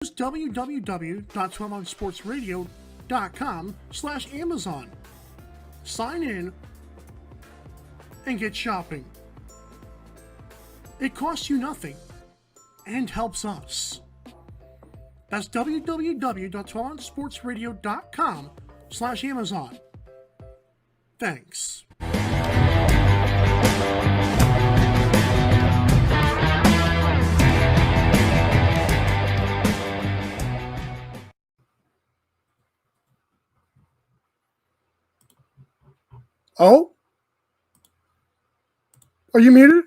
www.12ouncesportsradio.com/Amazon. Sign in and get shopping. It costs you nothing and helps us. That's www.12ouncesportsradio.com/Amazon. Thanks. Oh? Are you muted?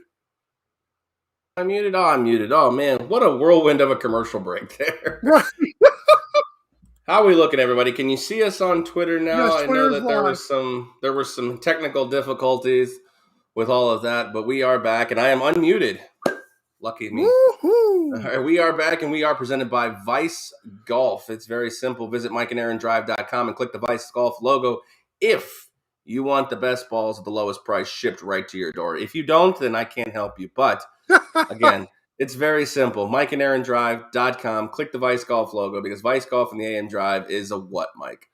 I'm muted. Oh, I'm muted. Oh, man. What a whirlwind of a commercial break there. Right. How are we looking, everybody? Can you see us on Twitter now? Yes, I know Twitter's that there live. were some technical difficulties with all of that, but we are back, and I am unmuted. Lucky me. Woohoo! All right, we are back, and we are presented by Vice Golf. It's very simple. Visit MikeandAaronDrive.com and click the Vice Golf logo if you want the best balls at the lowest price shipped right to your door. If you don't, then I can't help you. But again, it's very simple. MikeandAaronDrive.com. Click the Vice Golf logo because Vice Golf and the AM Drive is a what, Mike?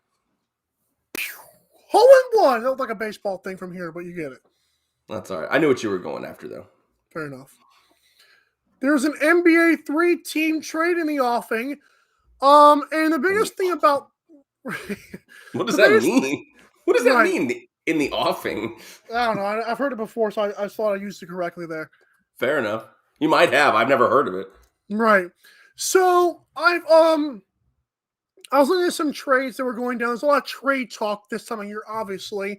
Hole in one. That looked like a baseball thing from here, but you get it. That's all right. I knew what you were going after, though. Fair enough. There's an NBA 3-team trade in the offing. And the biggest thing about what does that mean? What does that mean in the offing? I don't know. I've heard it before, so I thought I used it correctly there. Fair enough. You might have. I've never heard of it. Right. So I was looking at some trades that were going down. There's a lot of trade talk this time of year, obviously.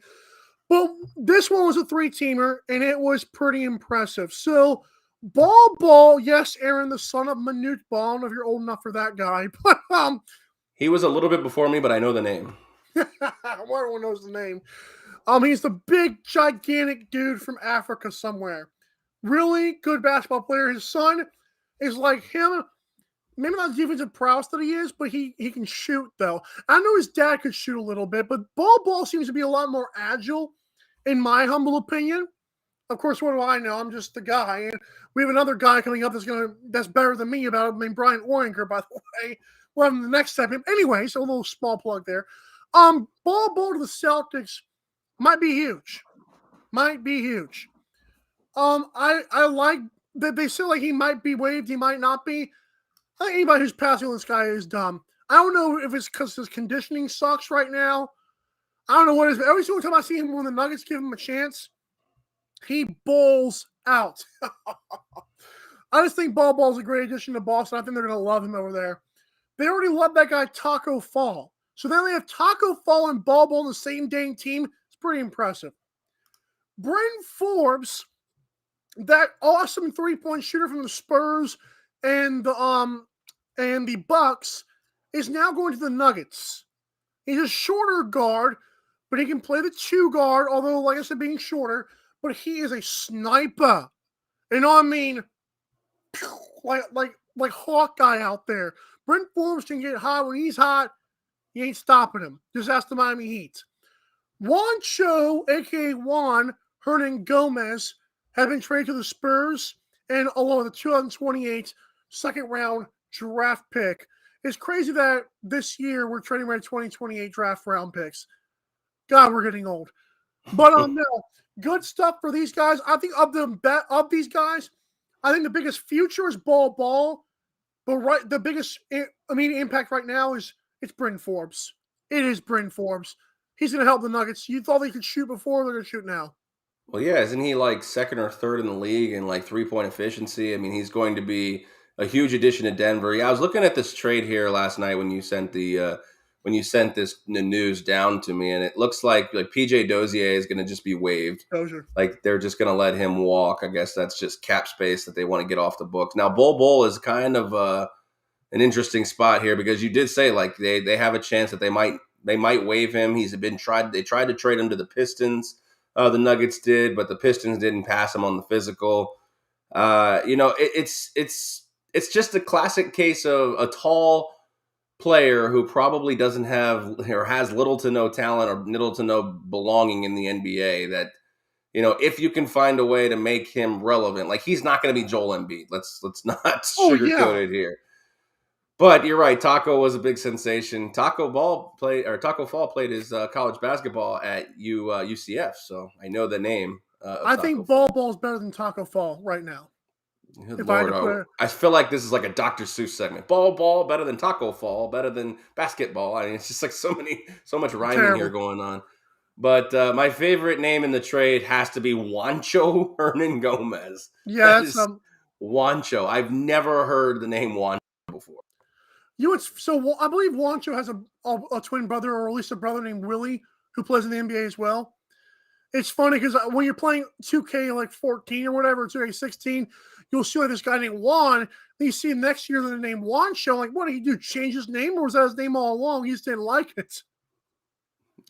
But this one was a 3-teamer, and it was pretty impressive. So Ball, yes, Aaron, the son of Manute Ball. I don't know if you're old enough for that guy, but he was a little bit before me, but I know the name. Everyone knows the name. He's the big, gigantic dude from Africa somewhere. Really good basketball player. His son is like him. Maybe not defensive prowess that he is, but he can shoot, though. I know his dad could shoot a little bit, but Ball seems to be a lot more agile, in my humble opinion. Of course, what do I know? I'm just the guy. And we have another guy coming up that's better than me about it, named Brian Oringer, by the way. We'll have him the next segment. Anyway, so a little small plug there. Ball to the Celtics might be huge. Might be huge. I like that they say like he might be waived, he might not be. I think anybody who's passing on this guy is dumb. I don't know if it's because his conditioning sucks right now. I don't know what it is, but every single time I see him when the Nuggets give him a chance, he bowls out. I just think Ball's a great addition to Boston. I think they're going to love him over there. They already love that guy, Taco Fall. So then they have Taco Fall and Ball on the same dang team. It's pretty impressive. Bryn Forbes, that awesome three-point shooter from the Spurs and the Bucks, is now going to the Nuggets. He's a shorter guard, but he can play the 2 guard, although, like I said, being shorter, but he is a sniper. You know what I mean? Like Hawkeye out there. Bryn Forbes can get hot. When he's hot, you ain't stopping him. Just ask the Miami Heat. Juan Cho, a.k.a. Juan Hernan-Gomez, has been traded to the Spurs and along with the 2028 second-round draft pick. It's crazy that this year we're trading around 2028 draft round picks. God, we're getting old. But no, good stuff for these guys. I think of these guys, I think the biggest future is Ball. But the biggest immediate impact right now it's Bryn Forbes. It is Bryn Forbes. He's going to help the Nuggets. You thought they could shoot before, they're going to shoot now. Well, yeah, isn't he like second or third in the league in like 3-point efficiency? I mean, he's going to be a huge addition to Denver. Yeah, I was looking at this trade here last night when you sent the news down to me, and it looks like PJ Dozier is going to just be waived. Dozier. Like they're just going to let him walk. I guess that's just cap space that they want to get off the books. Now, Bull is kind of an interesting spot here because you did say like they have a chance that they might waive him. They tried to trade him to the Pistons. The Nuggets did, but the Pistons didn't pass him on the physical. It's just a classic case of a tall player who probably doesn't have or has little to no talent or little to no belonging in the NBA that, if you can find a way to make him relevant, like he's not going to be Joel Embiid. Let's not sugarcoat it here. But you're right. Taco was a big sensation. Taco Fall played his college basketball at UCF, so I know the name of I Taco think Fall. Ball is better than Taco Fall right now. Good If I had Lord, to put it, I feel like this is like a Dr. Seuss segment. Ball better than Taco Fall, better than basketball. I mean, it's just like so much rhyming here terrible. going on. But my favorite name in the trade has to be Juancho Hernan Gomez. Yeah, That that's is Juancho. I've never heard the name Juancho before. I believe Wancho has a twin brother, or at least a brother named Willie, who plays in the NBA as well. It's funny because when you're playing 2K like 14 or whatever, 2K 16, you'll see like this guy named Juan. Then you see him next year the name Juan show. Like, what did he do? Change his name, or was that his name all along? He just didn't like it.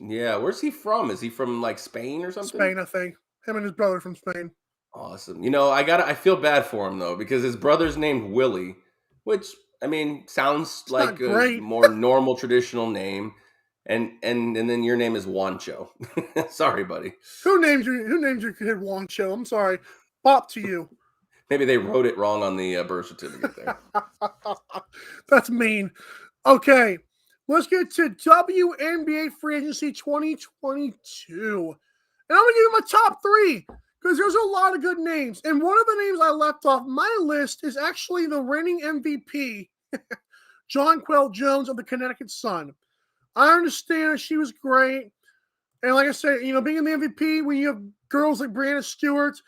Yeah, where's he from? Is he from like Spain or something? Spain, I think. Him and his brother from Spain. Awesome. I feel bad for him though because his brother's named Willie, which I mean sounds It's not like a great. more normal traditional name, and then your name is Juancho. Sorry, buddy. Who names your kid Wancho? I'm sorry. Pop to you. Maybe they wrote it wrong on the birth certificate there. That's mean. Okay, let's get to WNBA free agency 2022. And I'm going to give you my top three because there's a lot of good names. And one of the names I left off my list is actually the reigning MVP, Jonquel Jones of the Connecticut Sun. I understand she was great. And like I said, being in the MVP, when you have girls like Brianna Stewart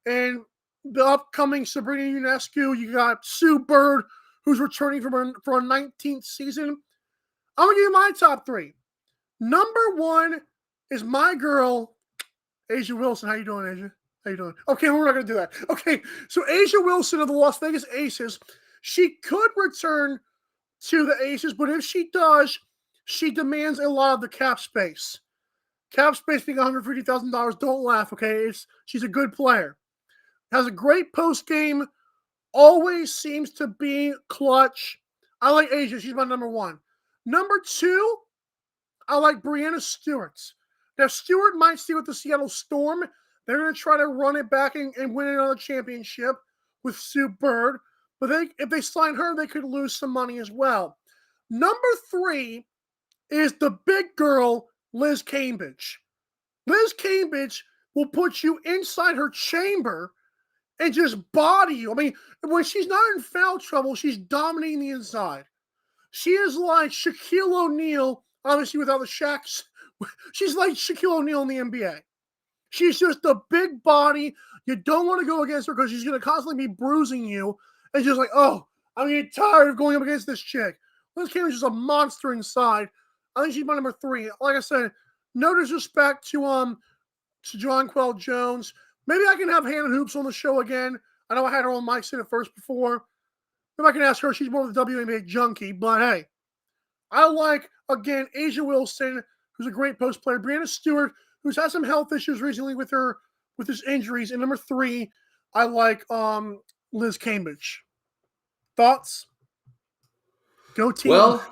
and the upcoming Sabrina Ionescu, you got Sue Bird, who's returning for a 19th season. I'm going to give you my top three. Number one is my girl, Asia Wilson. How you doing, Asia? How you doing? Okay, we're not going to do that. Okay, so Asia Wilson of the Las Vegas Aces, she could return to the Aces, but if she does, she demands a lot of the cap space. Cap space being $150,000. Don't laugh, okay? She's a good player. Has a great post game. Always seems to be clutch. I like Asia. She's my number one. Number two, I like Brianna Stewart. Now, Stewart might stay with the Seattle Storm. They're going to try to run it back and win another championship with Sue Bird. But if they sign her, they could lose some money as well. Number three is the big girl, Liz Cambridge. Liz Cambridge will put you inside her chamber and just body you. I mean, when she's not in foul trouble, she's dominating the inside. She is like Shaquille O'Neal, obviously without the Shaqs. She's like Shaquille O'Neal in the NBA. She's just a big body. You don't want to go against her because she's going to constantly be bruising you. And just like, oh, I'm getting tired of going up against this chick. Liz Cambridge is a monster inside. I think she's my number three. Like I said, no disrespect to Jonquel Jones. Maybe I can have Hannah Hoops on the show again. I know I had her on Mike's in it first before. Maybe I can ask her. She's more of the WNBA junkie. But hey, I like, again, Asia Wilson, who's a great post player. Brianna Stewart, who's had some health issues recently with his injuries. And number three, I like Liz Cambridge. Thoughts? Go team. Well,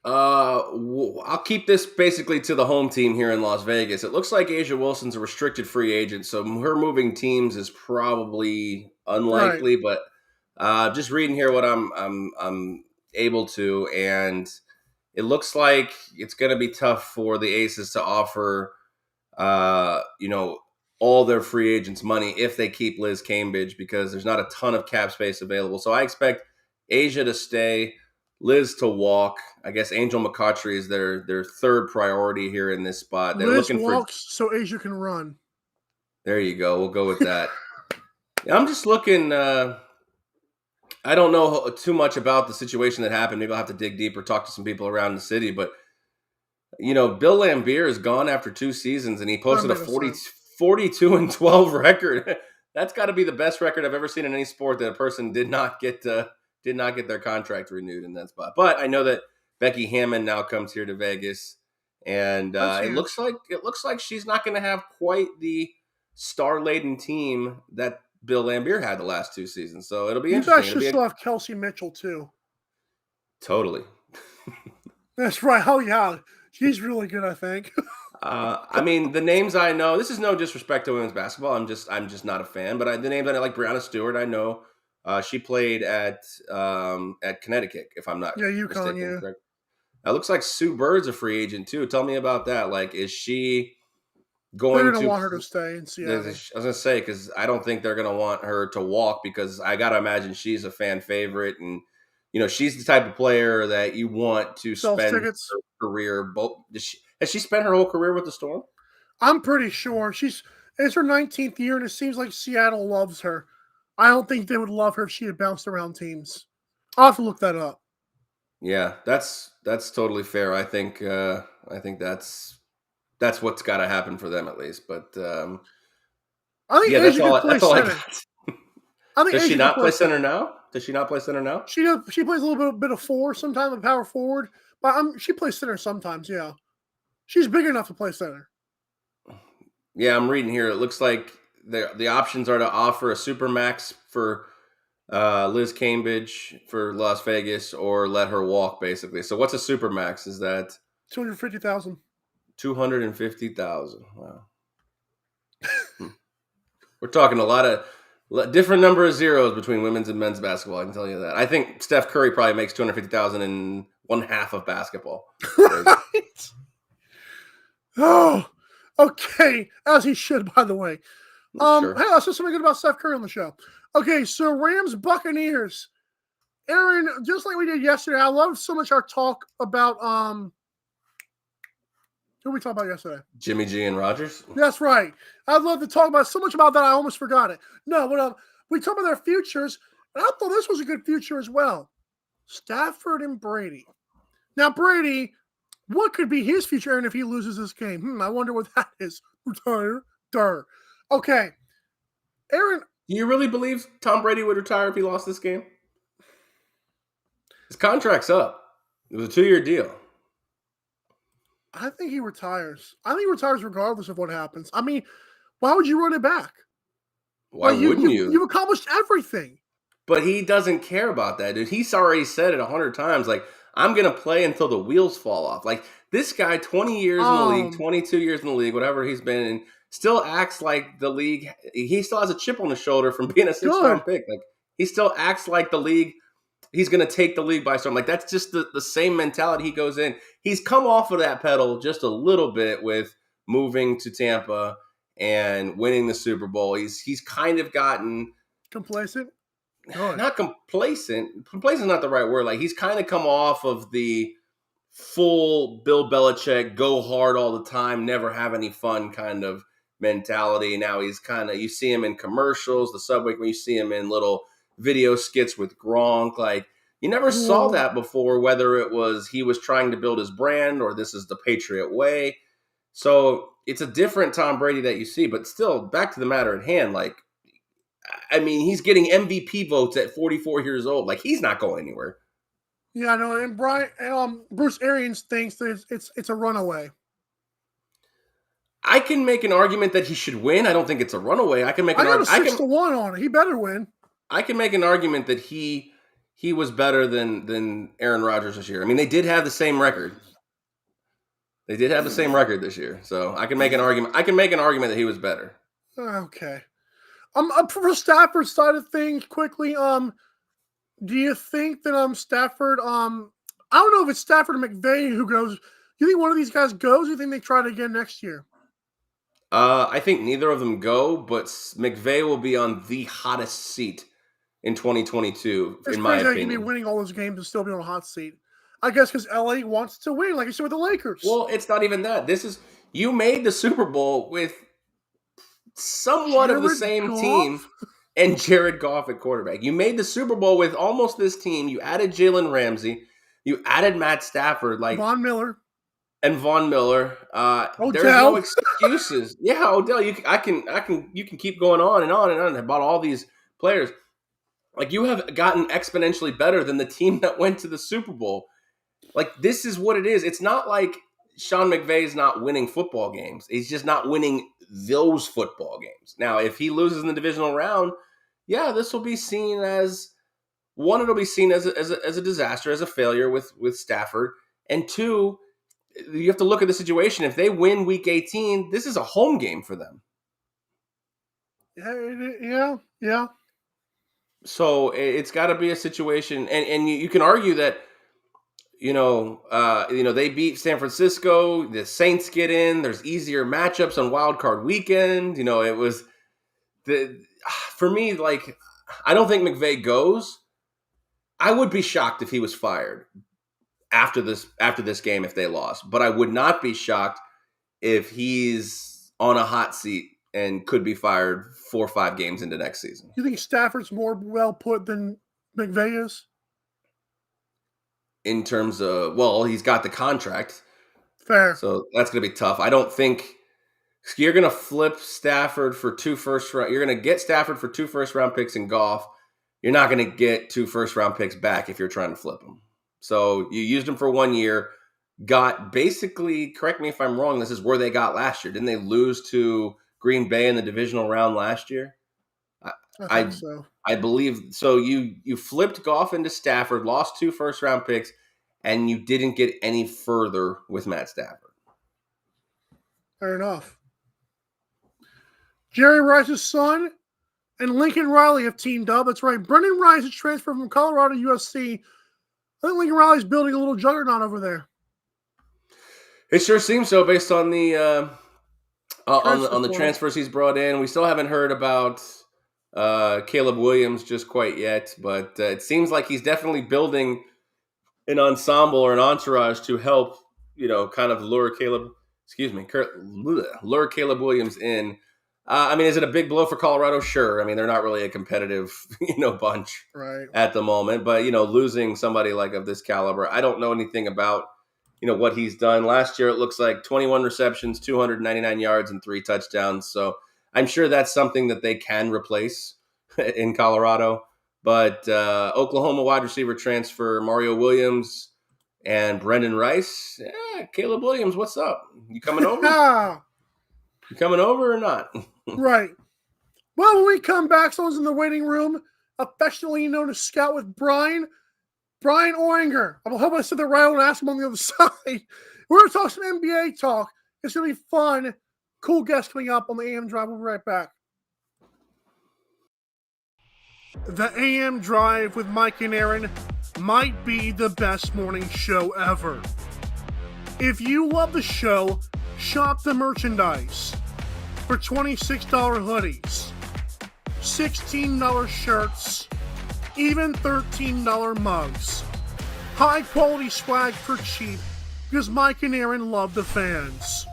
I'll keep this basically to the home team here in Las Vegas. It looks like Asia Wilson's a restricted free agent, so her moving teams is probably unlikely. Right. But just reading here what I'm able to, and it looks like it's going to be tough for the Aces to offer, all their free agents money if they keep Liz Cambridge because there's not a ton of cap space available. So I expect Asia to stay, Liz to walk. I guess Angel McCautry is their third priority here in this spot. They're Liz looking walks so Asia can run. There you go. We'll go with that. I'm just looking. I don't know too much about the situation that happened. Maybe I'll have to dig deeper, talk to some people around the city. But Bill Lambier is gone after 2 seasons, and he posted a 42-12 record. That's got to be the best record I've ever seen in any sport that a person did not get their contract renewed in that spot. But I know that Becky Hammond now comes here to Vegas, and it looks like she's not going to have quite the star-laden team that Bill Lambier had the last 2 seasons. So it'll be interesting. You guys should still have Kelsey Mitchell too. Totally. That's right. Oh yeah, she's really good, I think. I mean, the names I know. This is no disrespect to women's basketball. I'm just not a fan. But the names I know, like Brianna Stewart, I know. She played at Connecticut, if I'm not Yeah, UConn, mistaken. yeah. Correct. It looks like Sue Bird's a free agent too. Tell me about that. Like, is she They're going gonna to? want her to stay in I Seattle. was gonna say because I don't think they're gonna want her to walk because I gotta imagine she's a fan favorite and she's the type of player that you want to Sells spend tickets. her career. Both has she spent her whole career with the Storm? I'm pretty sure it's her 19th year, and it seems like Seattle loves her. I don't think they would love her if she had bounced around teams. I'll have to look that up. Yeah, that's totally fair. I think that's what's got to happen for them at least. But I think yeah, Asia could play that's all I center. got. I think Does she Asia could not play play center center. now? Does she not play center now? She plays a little bit of four, sometimes a power forward, but she plays center sometimes. Yeah, she's big enough to play center. Yeah, I'm reading here. It looks like the options are to offer a super max for Liz Cambridge for Las Vegas or let her walk, basically. So what's a super max? Is that 250,000. 250,000? Wow. Hmm. We're talking a lot of different number of zeros between women's and men's basketball. I can tell you that. I think Steph Curry probably makes 250,000 in one half of basketball. Crazy. Right? Oh, okay. As he should, by the way. Sure. Hey, let's do something good about Steph Curry on the show. Okay, so Rams Buccaneers. Aaron, just like we did yesterday, I loved so much our talk about who we talked about yesterday. Jimmy G and Rogers. That's right. I'd love to talk about so much about that I almost forgot it. No, but we talked about their futures, and I thought this was a good future as well. Stafford and Brady. Now, Brady, what could be his future, Aaron, if he loses this game? I wonder what that is. Retire. Durr. Okay. Aaron. Do you really believe Tom Brady would retire if he lost this game? His contract's up. It was a 2-year deal. I think he retires. I think he retires regardless of what happens. I mean, why would you run it back? Why wouldn't you? You've accomplished everything. But he doesn't care about that, dude. He's already said it 100 times. Like, I'm going to play until the wheels fall off. Like, this guy, 20 years in the league, 22 years in the league, whatever he's been in, still acts like the league. He still has a chip on his shoulder from being a sixth-round pick. Like, he still acts like the league. He's going to take the league by storm. Like, that's just the same mentality he goes in. He's come off of that pedal just a little bit with moving to Tampa and winning the Super Bowl. He's kind of gotten complacent. Not complacent. Complacent is not the right word. Like, he's kind of come off of the full Bill Belichick, go hard all the time, never have any fun kind of mentality. Now he's kind of, you see him in commercials, the subway, when you see him in little video skits with Gronk. Like, you never saw that before, whether it was he was trying to build his brand or this is the Patriot way. So it's a different Tom Brady that you see, but still, back to the matter at hand, like, I mean, he's getting MVP votes at 44 years old. Like, he's not going anywhere. Yeah, I know. And Bruce Arians thinks that it's a runaway. I can make an argument that he should win. I don't think it's a runaway. I can make an argument. I got a 6-1 on it. He better win. I can make an argument that he was better than Aaron Rodgers this year. I mean, they did have the same record. They did have the same record this year, so I can make an argument. I can make an argument that he was better. Okay. For Stafford's side of things, quickly, do you think that Stafford, I don't know if it's Stafford or McVay who goes. Do you think one of these guys goes? Or do you think they try it again next year? I think neither of them go, but McVay will be on the hottest seat in 2022, it's in my opinion. It's crazy he can be winning all those games and still be on a hot seat. I guess because LA wants to win, like you said with the Lakers. Well, it's not even that. You made the Super Bowl with somewhat of the same team and Jared Goff at quarterback. You made the Super Bowl with almost this team. You added Jalen Ramsey. You added Matt Stafford, like Von Miller. And Von Miller. There's no excuses. Yeah, Odell. You can keep going on and on and on about all these players. Like, you have gotten exponentially better than the team that went to the Super Bowl. Like, this is what it is. It's not like Sean McVay's not winning football games. He's just not winning those football games. Now, if he loses in the divisional round, yeah, this will be seen as one. It'll be seen as a disaster, as a failure with Stafford, and two, you have to look at the situation. If they win Week 18, this is a home game for them. Yeah. So it's got to be a situation, and you can argue that they beat San Francisco. The Saints get in. There's easier matchups on Wild Card Weekend. It was the for me, like, I don't think McVay goes. I would be shocked if he was fired after this game if they lost, but I would not be shocked if he's on a hot seat and could be fired 4 or 5 games into next season. You think Stafford's more well put than McVay is? In terms of, well, he's got the contract. Fair. So that's going to be tough. I don't think you're going to flip Stafford for 2 first round. You're going to get Stafford for 2 first round picks in golf. You're not going to get 2 first round picks back if you're trying to flip him. So you used him for 1 year, got basically, correct me if I'm wrong, this is where they got last year. Didn't they lose to Green Bay in the divisional round last year? I think so. I believe so. You flipped Goff into Stafford, lost 2 first round picks, and you didn't get any further with Matt Stafford. Fair enough. Jerry Rice's son and Lincoln Riley have teamed up. That's right. Brendan Rice has transferred from Colorado to USC. I think Lincoln Riley's building a little juggernaut over there. It sure seems so, based on the on the transfers he's brought in. We still haven't heard about Caleb Williams just quite yet, but it seems like he's definitely building an ensemble or an entourage to help, kind of lure Caleb Williams in. Is it a big blow for Colorado? Sure. I mean, they're not really a competitive, bunch right at the moment, but, losing somebody like of this caliber, I don't know anything about, what he's done. Last year, it looks like 21 receptions, 299 yards, and 3 touchdowns. So I'm sure that's something that they can replace in Colorado. But Oklahoma wide receiver transfer Mario Williams and Brendan Rice. Yeah, Caleb Williams, what's up? You coming over? You coming over or not? Right. Well, when we come back, someone's in the waiting room, affectionately known as Scout with Brian Oringer. I hope I said that right. I want to ask him on the other side. We're going to talk some NBA talk. It's going to be fun. Cool guest coming up on the AM Drive. We'll be right back. The AM Drive with Mike and Aaron might be the best morning show ever. If you love the show, shop the merchandise for $26 hoodies, $16 shirts, even $13 mugs. High quality swag for cheap because Mike and Aaron love the fans.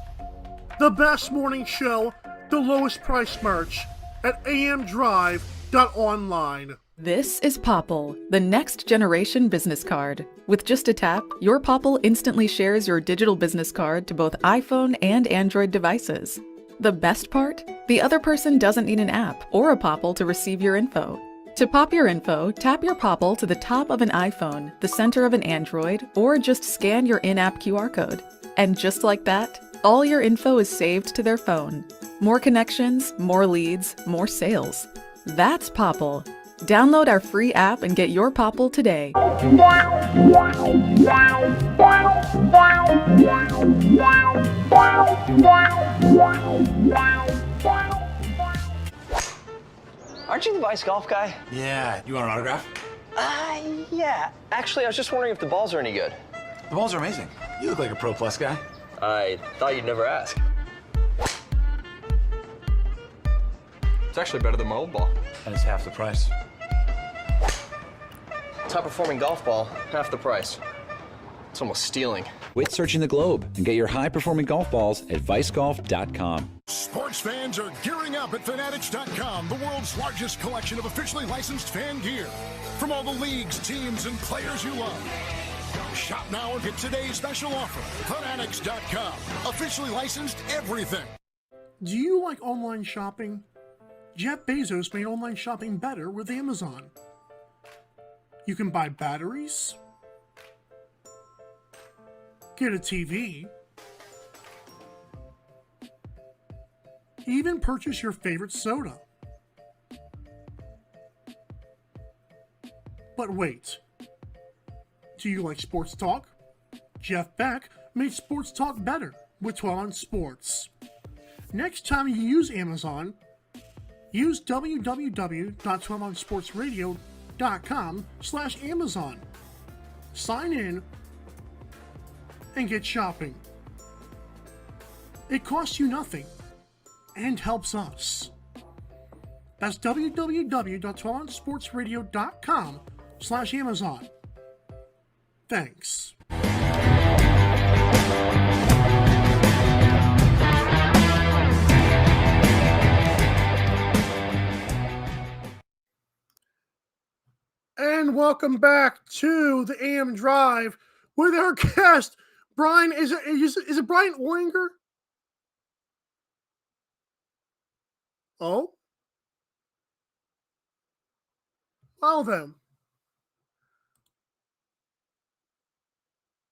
The best morning show, the lowest price merch at amdrive.online. This is Popple, the next generation business card. With just a tap, your Popple instantly shares your digital business card to both iPhone and Android devices. The best part? The other person doesn't need an app or a Popple to receive your info. To pop your info, tap your Popple to the top of an iPhone, the center of an Android, or just scan your in-app QR code. And just like that, all your info is saved to their phone. More connections, more leads, more sales. That's Popple. Download our free app and get your Popple today. Aren't you the Vice Golf guy? Yeah, you want an autograph? Yeah. Actually, I was just wondering if the balls are any good. The balls are amazing. You look like a Pro Plus guy. I thought you'd never ask. It's actually better than my old ball. And it's half the price. Top performing golf ball, half the price. It's almost stealing. Quit searching the globe and get your high-performing golf balls at vicegolf.com. Sports fans are gearing up at Fanatics.com, the world's largest collection of officially licensed fan gear. From all the leagues, teams, and players you love. Shop now and get today's special offer. Fanatics.com, officially licensed everything. Do you like online shopping? Jeff Bezos made online shopping better with Amazon. You can buy batteries, get a TV, even purchase your favorite soda. But wait, do you like sports talk? Jeff Beck made sports talk better with 12 on Sports. Next time you use Amazon, use www.12ouncesportsradio.com/Amazon. Sign in and get shopping. It costs you nothing and helps us. That's www.12ouncesportsradio.com/Amazon. Thanks. And welcome back to the AM Drive with our guest, Brian. Is it Brian Oinger? Oh? Well then.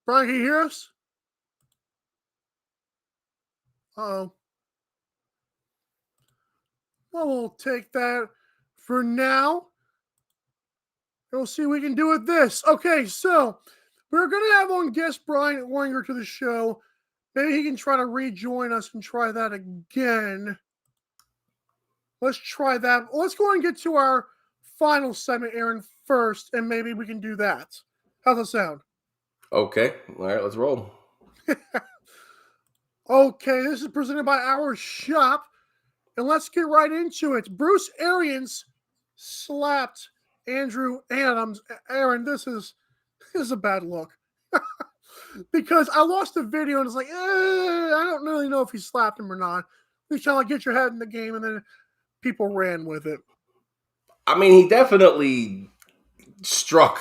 Brian, can you hear us? Uh-oh. Well, we'll take that for now. We'll see what we can do with this. Okay, so we're going to have on guest Brian Oinger to the show. Maybe he can try to rejoin us and try that again. Let's try that. Let's go and get to our final segment, Aaron, first, and maybe we can do that. How's that sound? Okay. All right, let's roll. Okay, this is presented by our shop, and let's get right into it. Bruce Arians slapped Andrew Adams. Aaron, this is a bad look. Because I watched the video and it's like, I don't really know if he slapped him or not. He's trying to get your head in the game, and then people ran with it. I mean, he definitely struck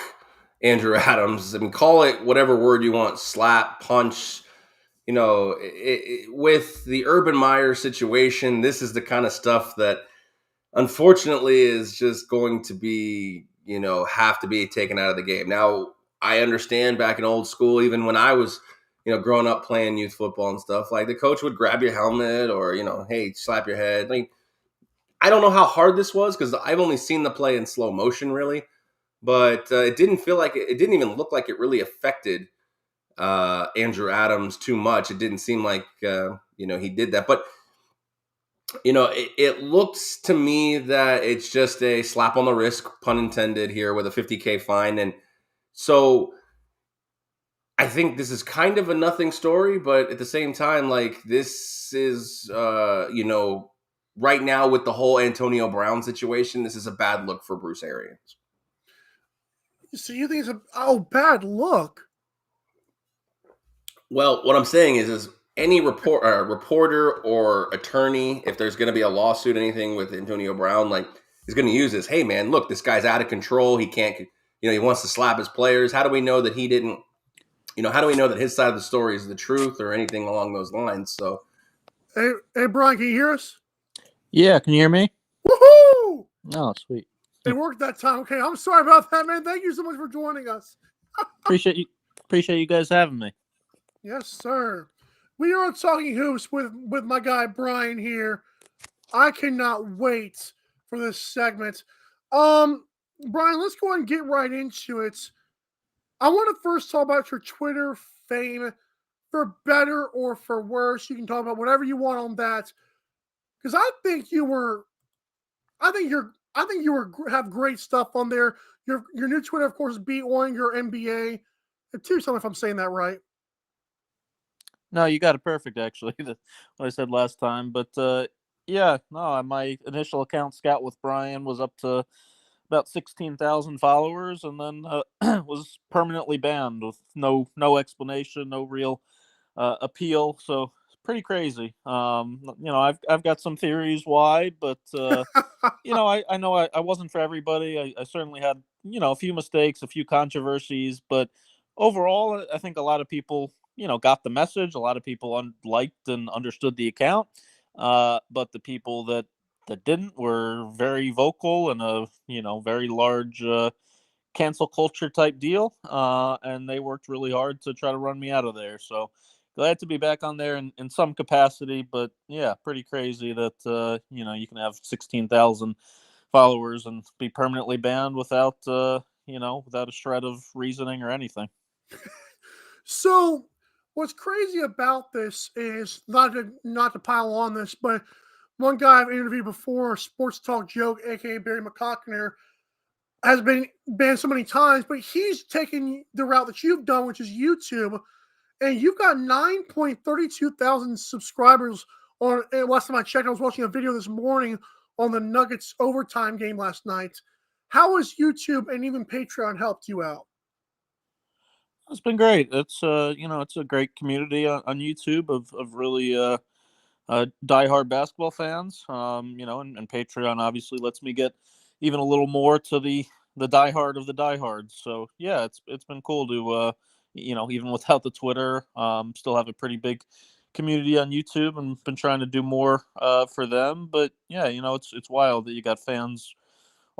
Andrew Adams. I mean, call it whatever word you want, slap, punch. You know, with the Urban Meyer situation, this is the kind of stuff that unfortunately is just going to be, have to be taken out of the game. Now, I understand back in old school, even when I was, growing up playing youth football and stuff, like the coach would grab your helmet or, hey, slap your head. Like, I don't know how hard this was because I've only seen the play in slow motion, really. But it didn't feel like it didn't even look like it really affected Andrew Adams too much. It didn't seem like, he did that. But, it looks to me that it's just a slap on the wrist, pun intended, here with a $50K fine. And so I think this is kind of a nothing story, but at the same time, like this is, right now with the whole Antonio Brown situation, this is a bad look for Bruce Arians. So you think it's a bad look? Well, what I'm saying is any reporter or attorney, if there's going to be a lawsuit, anything with Antonio Brown, like is going to use this. Hey, man, look, this guy's out of control. He can't, he wants to slap his players. How do we know that he didn't? How do we know that his side of the story is the truth or anything along those lines? So, hey, Brian, can you hear us? Yeah, can you hear me? Woohoo! Oh, sweet. It worked that time. Okay, I'm sorry about that, man. Thank you so much for joining us. Appreciate you guys having me. Yes, sir. We are on Talking Hoops with my guy Brian here. I cannot wait for this segment. Brian, let's go ahead and get right into it. I want to first talk about your Twitter fame, for better or for worse. You can talk about whatever you want on that, because I think you have great stuff on there. Your new Twitter, of course, is Wnba Wnba. Tell me if I'm saying that right. No, you got it perfect, actually. What I said last time. But, my initial account, Scout with Brian, was up to about 16,000 followers, and then was permanently banned with no explanation, no real appeal. So it's pretty crazy. I've got some theories why, but I know I wasn't for everybody. I certainly had a few mistakes, a few controversies, but overall, I think a lot of people got the message. A lot of people liked and understood the account, but the people that didn't were very vocal and a very large cancel culture type deal, and they worked really hard to try to run me out of there. So glad to be back on there in some capacity, but yeah, pretty crazy that you can have 16,000 followers and be permanently banned without without a shred of reasoning or anything. So what's crazy about this is not to pile on this, but one guy I've interviewed before, Sports Talk Joke, aka Barry McCockner, has been banned so many times, but he's taken the route that you've done, which is YouTube, and you've got 9.32 thousand subscribers on. And last time I checked, I was watching a video this morning on the Nuggets overtime game last night. How has YouTube and even Patreon helped you out? It's been great. It's it's a great community on YouTube of really diehard basketball fans. And Patreon obviously lets me get even a little more to the diehard of the diehards. So yeah, it's been cool to even without the Twitter, still have a pretty big community on YouTube, and been trying to do more for them. But yeah, it's wild that you got fans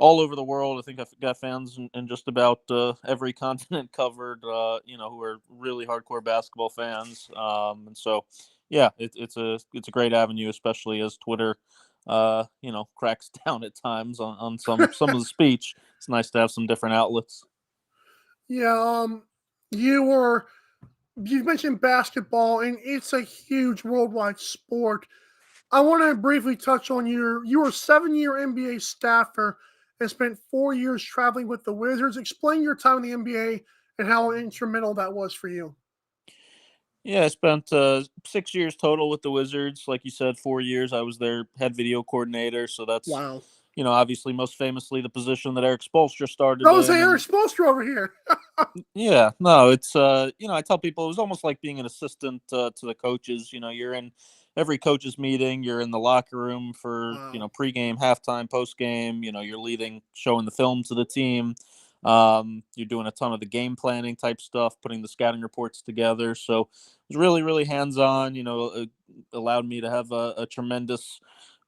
all over the world. I think I've got fans in just about every continent covered, who are really hardcore basketball fans. And so, yeah, it's a great avenue, especially as Twitter, cracks down at times on some of the speech. It's nice to have some different outlets. Yeah, you were you mentioned basketball, and it's a huge worldwide sport. I want to briefly touch on you were a 7-year NBA staffer and spent 4 years traveling with the Wizards. Explain your time in the NBA and how instrumental that was for you. Yeah, I spent 6 years total with the Wizards. Like you said, 4 years. I was their head video coordinator. So that's, Wow. obviously most famously the position that Eric Spoelstra started Jose in. Eric Spoelstra over here. Yeah, no, it's I tell people it was almost like being an assistant to the coaches. You're in every coaches meeting, you're in the locker room for Wow. pregame, halftime, postgame. You're leading, showing the film to the team. You're doing a ton of the game planning type stuff, putting the scouting reports together. So it was really, really hands on. It allowed me to have a tremendous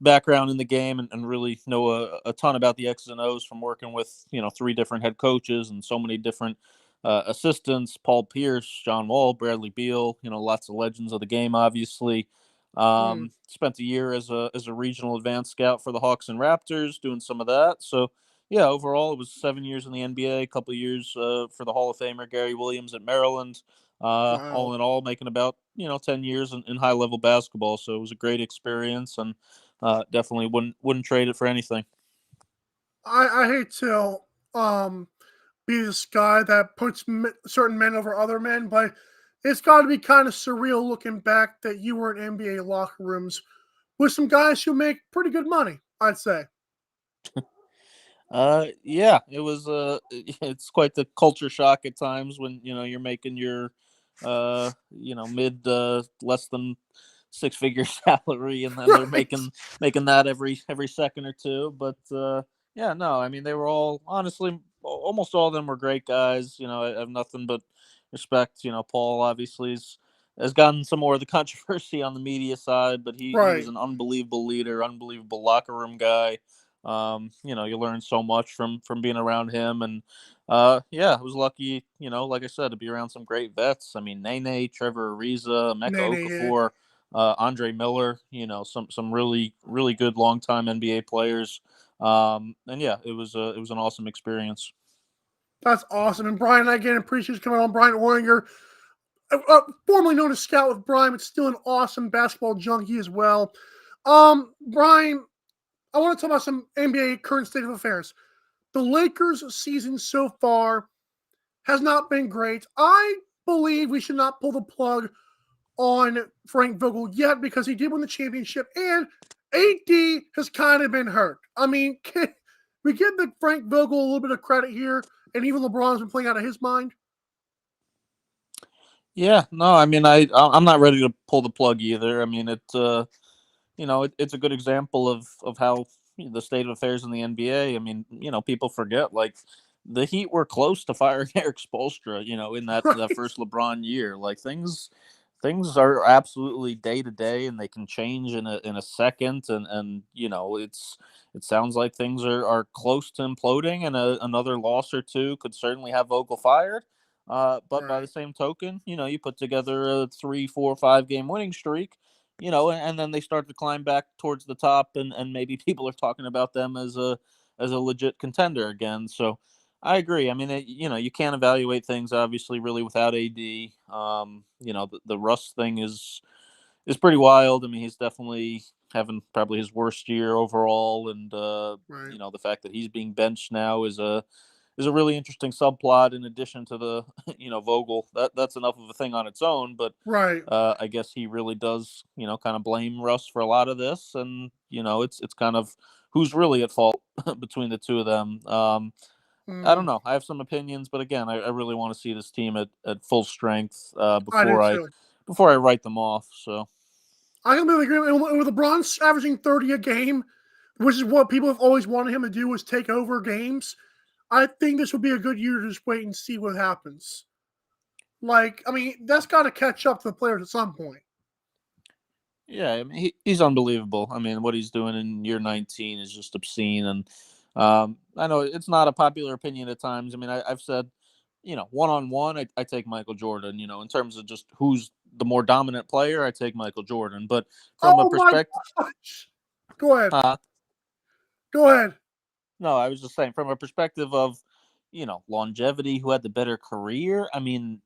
background in the game, and really know a ton about the X's and O's from working with 3 different head coaches and so many different assistants: Paul Pierce, John Wall, Bradley Beal. Lots of legends of the game, obviously. Mm. Spent a year as a regional advanced scout for the Hawks and Raptors, doing some of that. So yeah, overall it was 7 years in the NBA, a couple of years for the Hall of Famer Gary Williams at Maryland. Wow. All in all, making about 10 years in high level basketball. So it was a great experience, and definitely wouldn't trade it for anything. I hate to um be this guy that puts certain men over other men, but it's got to be kind of surreal looking back that you were in NBA locker rooms with some guys who make pretty good money, I'd say. Yeah, it was it's quite the culture shock at times when you're making your mid less than six-figure salary, and then they're Right. making that every second or two. But yeah, no, I mean, they were all, honestly, almost all of them were great guys. I have nothing but respect. Paul obviously has gotten some more of the controversy on the media side, but he was Right. an unbelievable leader, unbelievable locker room guy. You learn so much from being around him. And yeah, I was lucky, like I said, to be around some great vets. I mean, Nene, Trevor Ariza, Emeka Nene. Okafor, Andre Miller, some really, really good longtime NBA players. And yeah, it was an awesome experience. That's awesome. And Brian, I again appreciate you coming on. Brian Oringer, formerly known as Scout with Brian, but still an awesome basketball junkie as well. Brian, I want to talk about some NBA current state of affairs. The Lakers season so far has not been great. I believe we should not pull the plug on Frank Vogel yet because he did win the championship and AD has kind of been hurt. I mean, can we give the Frank Vogel a little bit of credit here? And even LeBron's been playing out of his mind. Yeah, no, I mean, I'm not ready to pull the plug either. I mean, it's a good example of how the state of affairs in the NBA. I mean, people forget, like, the Heat were close to firing Eric Spoelstra, in that Right. first LeBron year. Like, things are absolutely day to day, and they can change in a second. And it sounds like things are close to imploding, and another loss or two could certainly have Vogel fired. But by the Right. same token, you put together a 3, 4, 5 game winning streak, and then they start to climb back towards the top, and maybe people are talking about them as a legit contender again. So I agree. I mean, you can't evaluate things obviously really without AD. The Russ thing is pretty wild. I mean, he's definitely having probably his worst year overall, and Right. the fact that he's being benched now is a really interesting subplot. In addition to the Vogel, that's enough of a thing on its own. But Right. I guess he really does kind of blame Russ for a lot of this, and it's kind of who's really at fault between the two of them. I don't Mm, know. I have some opinions, but again, I really want to see this team at full strength I do too. before I write them off. So I completely agree. And with LeBron's averaging 30 a game, which is what people have always wanted him to do, was take over games. I think this would be a good year to just wait and see what happens. Like, I mean, that's got to catch up to the players at some point. yeah, I mean, he's unbelievable. I mean, what he's doing in year 19 is just obscene. And I know it's not a popular opinion at times. I mean, I've said, one-on-one, I take Michael Jordan. In terms of just who's the more dominant player, I take Michael Jordan. But from a Oh my perspective, gosh! Go ahead. uh, Go ahead. no, I was just saying from a perspective of, longevity, who had the better career. I mean,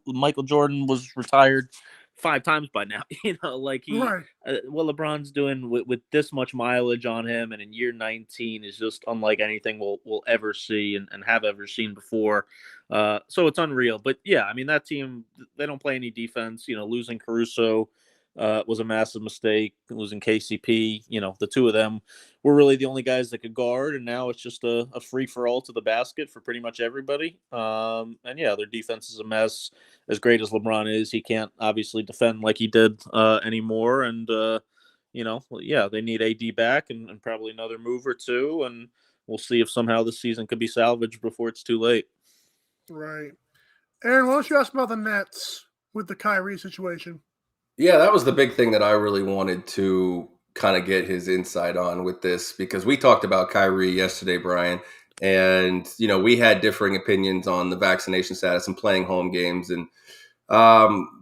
Michael Jordan was retired 5 times by now. Like Right. what LeBron's doing with this much mileage on him, and in year 19 is just unlike anything we'll ever see and have ever seen before. So it's unreal. But yeah, I mean, that team, they don't play any defense. Losing Caruso was a massive mistake. Losing KCP, the two of them were really the only guys that could guard, and now it's just a free for all to the basket for pretty much everybody. And yeah, their defense is a mess. As great as LeBron is, he can't obviously defend like he did anymore. And yeah, they need AD back and probably another move or two, and we'll see if somehow this season could be salvaged before it's too late. Right. Aaron, why don't you ask about the Nets with the Kyrie situation? Yeah, that was the big thing that I really wanted to kind of get his insight on with this, because we talked about Kyrie yesterday, Brian, and we had differing opinions on the vaccination status and playing home games. And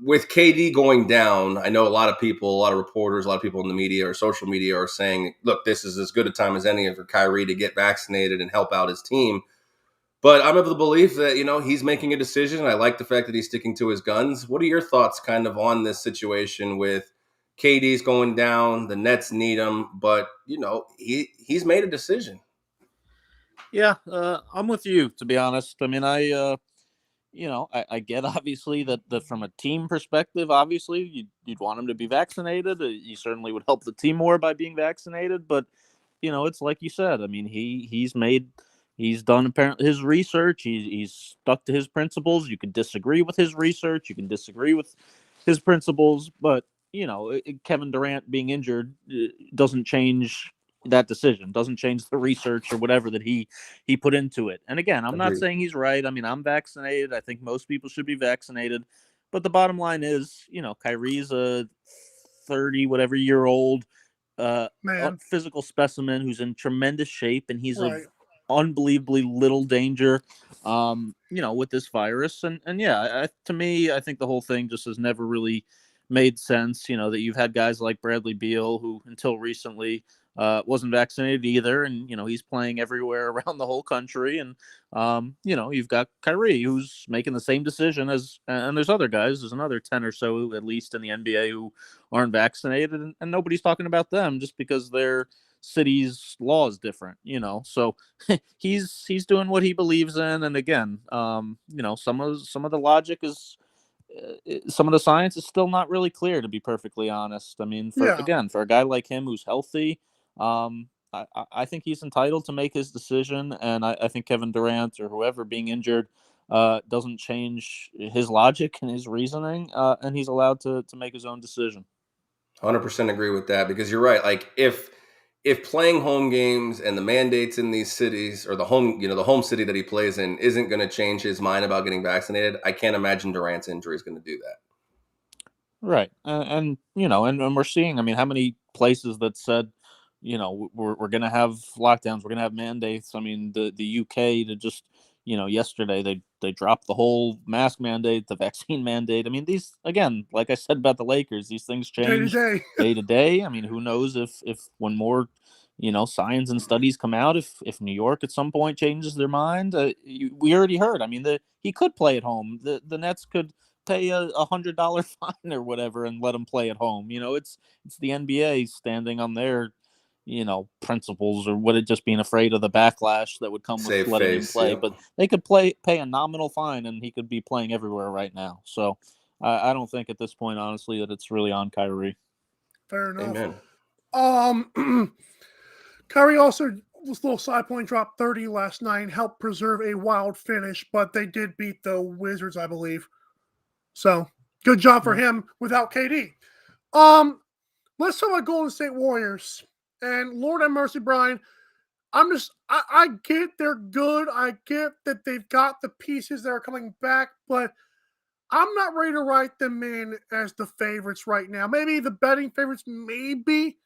with KD going down, I know a lot of people, a lot of reporters, a lot of people in the media or social media are saying, look, this is as good a time as any for Kyrie to get vaccinated and help out his team. But I'm of the belief that, he's making a decision. I like the fact that he's sticking to his guns. What are your thoughts kind of on this situation with KD's going down, the Nets need him, but, he's made a decision. Yeah, I'm with you, to be honest. I mean, I get obviously that from a team perspective, obviously you'd want him to be vaccinated. You certainly would help the team more by being vaccinated. But it's like you said. I mean, he's done apparently his research. He's stuck to his principles. You can disagree with his research. You can disagree with his principles, but Kevin Durant being injured doesn't change that decision, doesn't change the research or whatever that he put into it. And again, I'm not Agreed. saying he's right. I mean, I'm vaccinated. I think most people should be vaccinated. But the bottom line is, Kyrie's a 30 whatever year old Man. physical specimen who's in tremendous shape, and he's Right. of unbelievably little danger with this virus. And yeah, to me, I think the whole thing just has never really made sense. That you've had guys like Bradley Beal, who until recently wasn't vaccinated either, and he's playing everywhere around the whole country. And you've got Kyrie, who's making the same decision and there's other guys. There's another 10 or so at least in the NBA who aren't vaccinated, and nobody's talking about them just because their city's law is different. So he's doing what he believes in. And again, some of the logic is. Some of the science is still not really clear, to be perfectly honest. I mean, for Yeah. a guy like him who's healthy, I think he's entitled to make his decision, and I think Kevin Durant or whoever being injured doesn't change his logic and his reasoning, and he's allowed to make his own decision. 100% agree with that, because you're right. Like if playing home games and the mandates in these cities, or the home city that he plays in, isn't going to change his mind about getting vaccinated, I can't imagine Durant's injury is going to do that. Right. And we're seeing, I mean, how many places that said, we're going to have lockdowns, we're going to have mandates. I mean, the UK to just, yesterday they dropped the whole mask mandate, the vaccine mandate. I mean, these, again, like I said about the Lakers, these things change day to day. I mean, who knows if when more, science and studies come out, if New York at some point changes their mind. We already heard. I mean, he could play at home. The Nets could pay a $100 fine or whatever and let them play at home. It's the NBA standing on their principles, or would it just being afraid of the backlash that would come with Save letting him face, play? yeah. But they could pay a nominal fine, and he could be playing everywhere right now. So I don't think at this point, honestly, that it's really on Kyrie. Fair enough. Amen. Kyrie also, this little side point, dropped 30 last night, helped preserve a wild finish, but they did beat the Wizards, I believe. So good job for him without KD. Let's talk about Golden State Warriors. And Lord have mercy, Brian. I get they're good. I get that they've got the pieces that are coming back, but I'm not ready to write them in as the favorites right now. Maybe the betting favorites, maybe.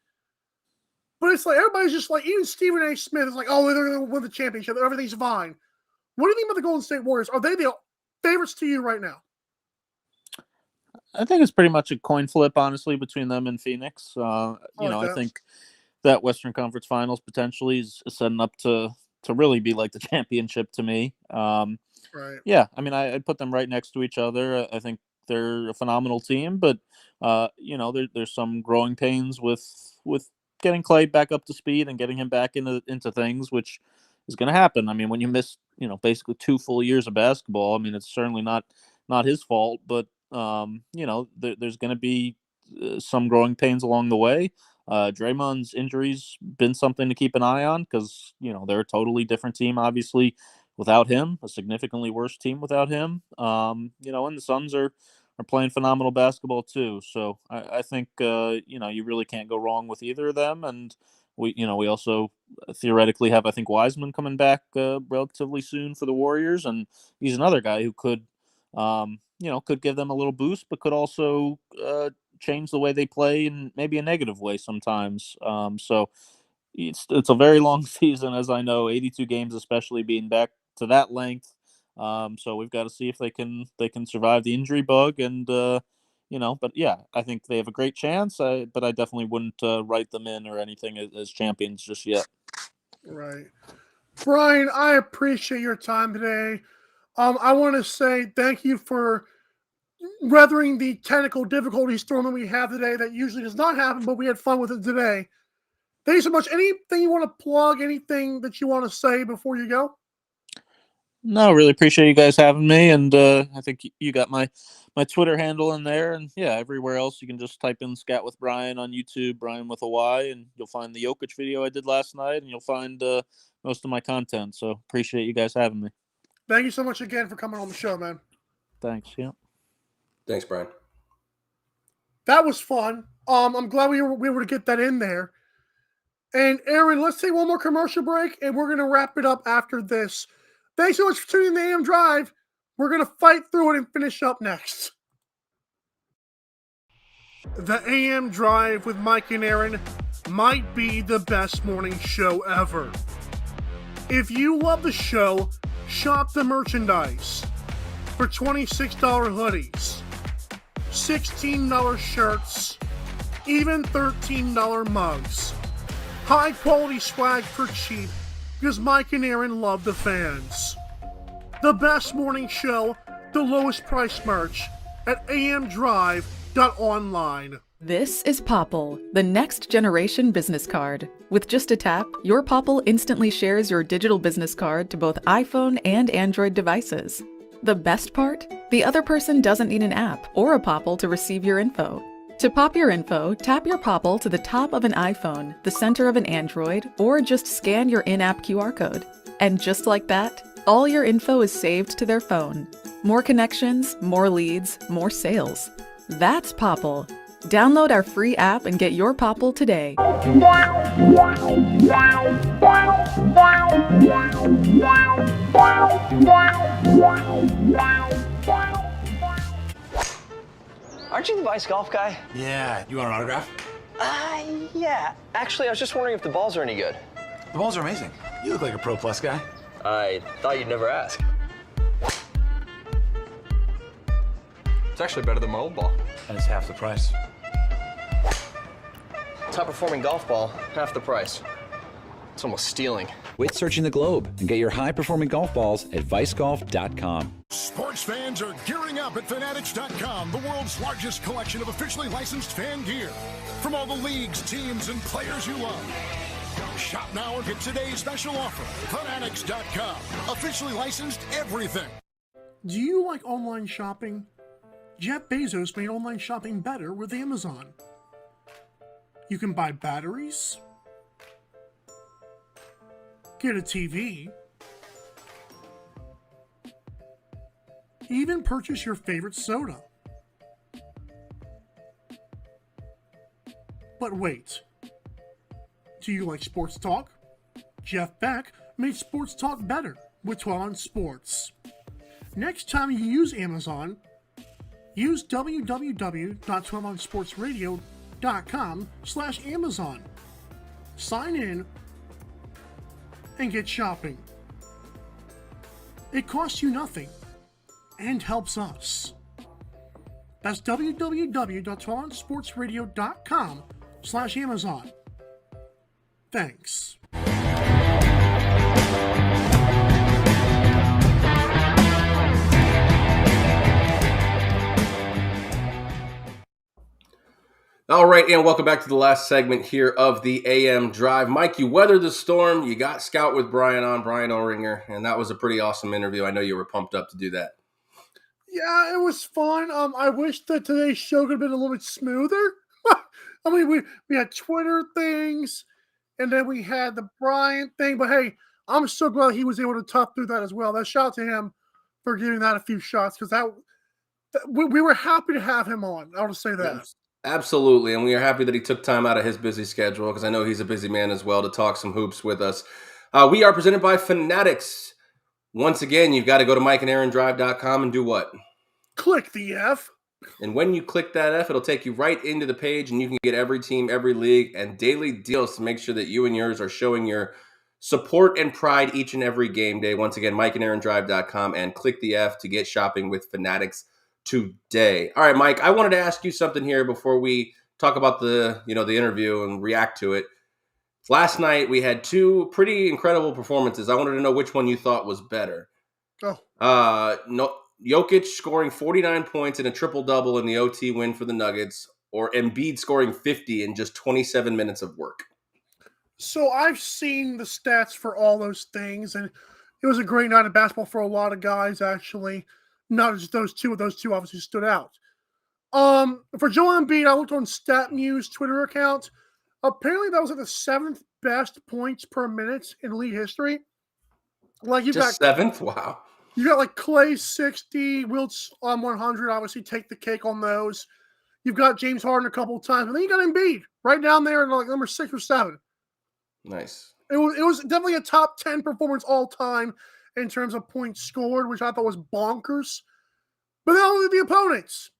But it's like everybody's just like, even Stephen A. Smith is like, oh, they're going to win the championship. Everything's fine. What do you think about the Golden State Warriors? Are they the favorites to you right now? I think it's pretty much a coin flip, honestly, between them and Phoenix. I think that Western Conference Finals potentially is setting up to really be like the championship to me. Right. Yeah, I mean, I'd put them right next to each other. I think they're a phenomenal team, but there's some growing pains with getting Clay back up to speed and getting him back into things, which is going to happen. I mean, when you miss basically 2 full years of basketball, I mean, it's certainly not his fault, but there's going to be some growing pains along the way. Draymond's injury's been something to keep an eye on because they're a totally different team, obviously, without him, a significantly worse team without him. And the Suns are playing phenomenal basketball too. So I think you really can't go wrong with either of them. And we also theoretically have, I think, Wiseman coming back relatively soon for the Warriors, and he's another guy who could give them a little boost, but could also change the way they play in maybe a negative way sometimes. So it's a very long season, as I know, 82 games, especially being back to that length. So we've got to see if they can survive the injury bug, and but yeah, I think they have a great chance. But I definitely wouldn't write them in or anything as champions just yet. Right. Brian, I appreciate your time today. I want to say thank you for weathering the technical difficulties storm that we have today. That usually does not happen, but we had fun with it today. Thank you so much. Anything you want to plug? Anything that you want to say before you go? No, really appreciate you guys having me, and I think you got my Twitter handle in there, and yeah, everywhere else you can just type in Scat with Brian on YouTube, Brian with a Y, and you'll find the Jokic video I did last night, and you'll find most of my content. So appreciate you guys having me. Thank you so much again for coming on the show, man. Thanks. Yeah. Thanks, Brian. That was fun. I'm glad we were able to get that in there. And Aaron, let's take one more commercial break, and we're going to wrap it up after this. Thanks so much for tuning in to the AM Drive. We're going to fight through it and finish up next. The AM Drive with Mike and Aaron might be the best morning show ever. If you love the show, shop the merchandise for $26 hoodies, $16 shirts, even $13 mugs. High quality swag for cheap because Mike and Aaron love the fans. The best morning show, the lowest price merch at amdrive.online. This is Popple, the next generation business card. With just a tap, your Popple instantly shares your digital business card to both iPhone and Android devices. The best part? The other person doesn't need an app or a Popple to receive your info. To pop your info, tap your Popple to the top of an iPhone, the center of an Android, or just scan your in-app QR code. And just like that, all your info is saved to their phone. More connections, more leads, more sales. That's Popple. Download our free app and get your Popple today. Aren't you the Vice Golf guy? Yeah, you want an autograph? Yeah. Actually, I was just wondering if the balls are any good. The balls are amazing. You look like a Pro Plus guy. I thought you'd never ask. It's actually better than my old ball. And it's half the price. Top performing golf ball, half the price. It's almost stealing. Quit searching the globe and get your high-performing golf balls at vicegolf.com. Sports fans are gearing up at Fanatics.com, the world's largest collection of officially licensed fan gear. From all the leagues, teams, and players you love. Shop now and get today's special offer. Fanatics.com, officially licensed everything. Do you like online shopping? Jeff Bezos made online shopping better with Amazon. You can buy batteries, get a TV, even purchase your favorite soda. But wait, do you like sports talk? Jeff Beck made sports talk better with 12 on Sports. Next time you use Amazon, use www.12onsportsradio.com/Amazon. Sign in and get shopping. It costs you nothing and helps us. That's www.12onsportsradio.com/Amazon. Thanks. All right, and welcome back to the last segment here of the AM Drive. Mike, you weathered the storm. You got Scout with Brian O'Ringer, and that was a pretty awesome interview. I know you were pumped up to do that. Yeah, it was fun. I wish that today's show could have been a little bit smoother. I mean, we had Twitter things, and then we had the Brian thing. But hey, I'm so glad he was able to tough through that as well. That shout out to him for giving that a few shots, because we were happy to have him on. I'll just say that. Yes, absolutely, and we are happy that he took time out of his busy schedule, because I know he's a busy man as well, to talk some hoops with us. We are presented by Fanatics. Once again, you've got to go to mikeandaarondrive.com and do what? Click the F. And when you click that F, it'll take you right into the page, and you can get every team, every league, and daily deals to make sure that you and yours are showing your support and pride each and every game day. Once again, mikeandaarondrive.com, and click the F to get shopping with Fanatics today. All right, Mike, I wanted to ask you something here before we talk about the interview and react to it. Last night, we had two pretty incredible performances. I wanted to know which one you thought was better. Jokic scoring 49 points and a triple-double in the OT win for the Nuggets, or Embiid scoring 50 in just 27 minutes of work. So I've seen the stats for all those things, and it was a great night of basketball for a lot of guys, actually. Not just those two, but those two obviously stood out. For Joel Embiid, I looked on StatMuse Twitter account. Apparently, that was like the 7th best points per minute in league history. Like you've Just got 7th? Wow. You got like Clay 60, Wilt's on 100. Obviously, take the cake on those. You've got James Harden a couple of times, and then you got Embiid right down there in like number 6 or 7. Nice. It was definitely a top 10 performance all time in terms of points scored, which I thought was bonkers. But then only the opponents.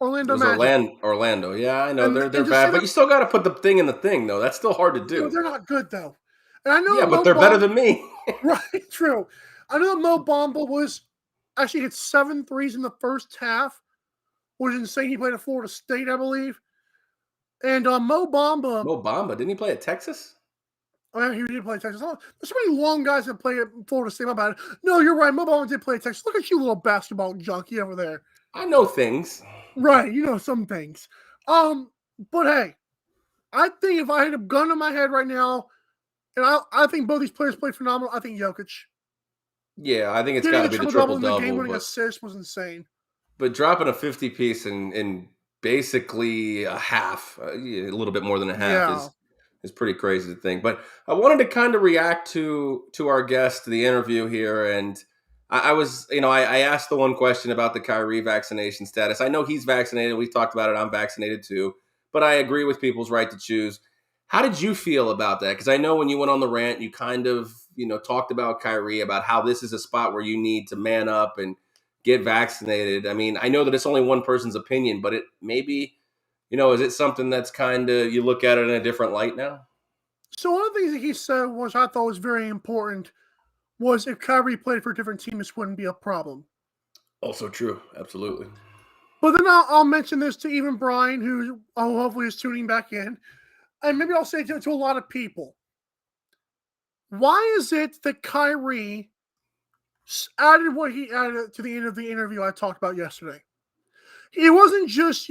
Orlando Magic. Orlando. Yeah, I know And they're just bad, say but you still got to put the thing in the thing, though. That's still hard to do. They're not good though. And I know Yeah, but they're better than me. Right, true. I know that Mo Bamba actually hit 7 threes in the first half, which is insane. He played at Florida State, I believe. And Mo Bamba, didn't he play at Texas? Oh, yeah, he did play at Texas. Oh, there's so many long guys that play at Florida State. My bad. No, you're right. Mo Bamba did play at Texas. Look at you, little basketball junkie over there. I know things. Right, you know some things. But hey, I think if I had a gun to my head right now, and I think both these players played phenomenal. I think Jokic. Yeah, I think it's got to be the triple-double. In the game-winning assist was insane. But dropping a 50-piece in basically a half, a little bit more than a half, is pretty crazy to think. But I wanted to kind of react to our guest, the interview here, and I was, I asked the one question about the Kyrie vaccination status. I know he's vaccinated. We've talked about it. I'm vaccinated too. But I agree with people's right to choose. How did you feel about that? Because I know when you went on the rant, you kind of, talked about Kyrie, about how this is a spot where you need to man up and get vaccinated. I mean, I know that it's only one person's opinion, but it maybe, is it something that's kind of, you look at it in a different light now? So one of the things that he said, which I thought was very important, was if Kyrie played for a different team, this wouldn't be a problem. Also true. Absolutely. But then I'll mention this to even Brian, who hopefully is tuning back in. And maybe I'll say to a lot of people, why is it that Kyrie added what he added to the end of the interview I talked about yesterday. It wasn't just,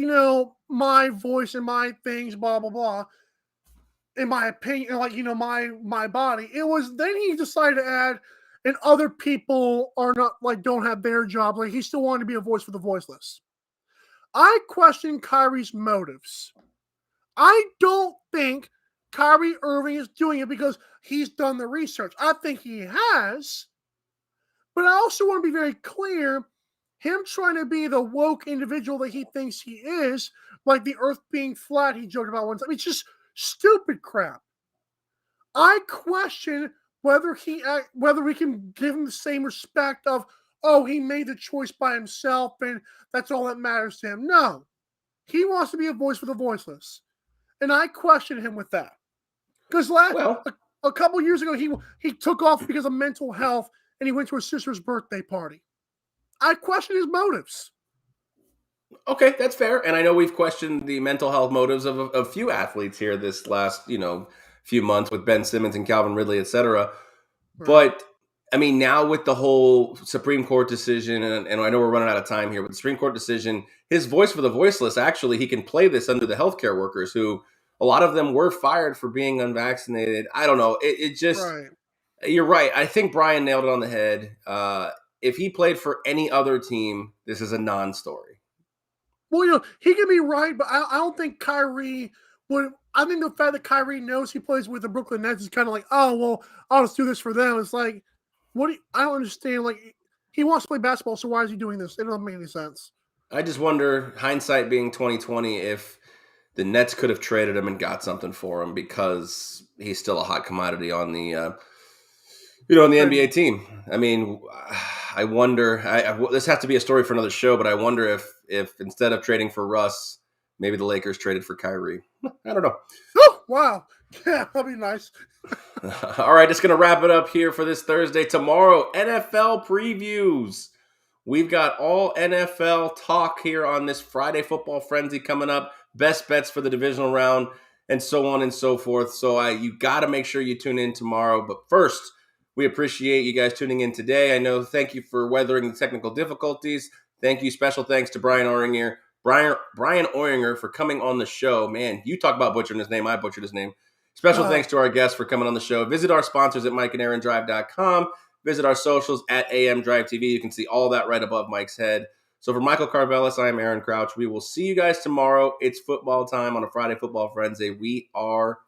my voice and my things, blah, blah, blah, in my opinion, like, my body. It was, then he decided to add, and other people are not, like, don't have their job. Like, he still wanted to be a voice for the voiceless. I question Kyrie's motives. I don't think Kyrie Irving is doing it because he's done the research. I think he has, but I also want to be very clear, him trying to be the woke individual that he thinks he is, like the earth being flat he joked about one time. It's just stupid crap. I question whether we can give him the same respect of, oh, he made the choice by himself and that's all that matters to him. No. He wants to be a voice for the voiceless. And I question him with that. Because a couple years ago, he took off because of mental health and he went to his sister's birthday party. I question his motives. Okay, that's fair. And I know we've questioned the mental health motives of a few athletes here this last, few months with Ben Simmons and Calvin Ridley, et cetera. Right. But, I mean, now with the whole Supreme Court decision, and I know we're running out of time here, but the Supreme Court decision, his voice for the voiceless, actually, he can play this under the healthcare workers who, a lot of them were fired for being unvaccinated. I don't know. It just, right. You're right. I think Brian nailed it on the head. If he played for any other team, this is a non-story. Well, he can be right, but I don't think Kyrie would. I think the fact that Kyrie knows he plays with the Brooklyn Nets is kind of like, oh, well, I'll just do this for them. It's like, I don't understand. Like, he wants to play basketball, so why is he doing this? It doesn't make any sense. I just wonder, hindsight being 2020, if the Nets could have traded him and got something for him because he's still a hot commodity on the, on the NBA team. I mean, I wonder. This has to be a story for another show, but I wonder if instead of trading for Russ, maybe the Lakers traded for Kyrie. I don't know. Oh, wow. Yeah, that'd be nice. All right, just going to wrap it up here for this Thursday. Tomorrow, NFL previews. We've got all NFL talk here on this Friday Football Frenzy coming up. Best bets for the divisional round and so on and so forth. So you got to make sure you tune in tomorrow. But first, we appreciate you guys tuning in today. I know, thank you for weathering the technical difficulties. Thank you. Special thanks to Brian Oringer. Brian Oringer for coming on the show. Man, you talk about butchering his name. I butchered his name. Special thanks to our guests for coming on the show. Visit our sponsors at MikeandAaronDrive.com. Visit our socials at AM Drive TV. You can see all that right above Mike's head. So for Michael Carvelis, I am Aaron Crouch. We will see you guys tomorrow. It's football time on a Friday Football Frenzy. We are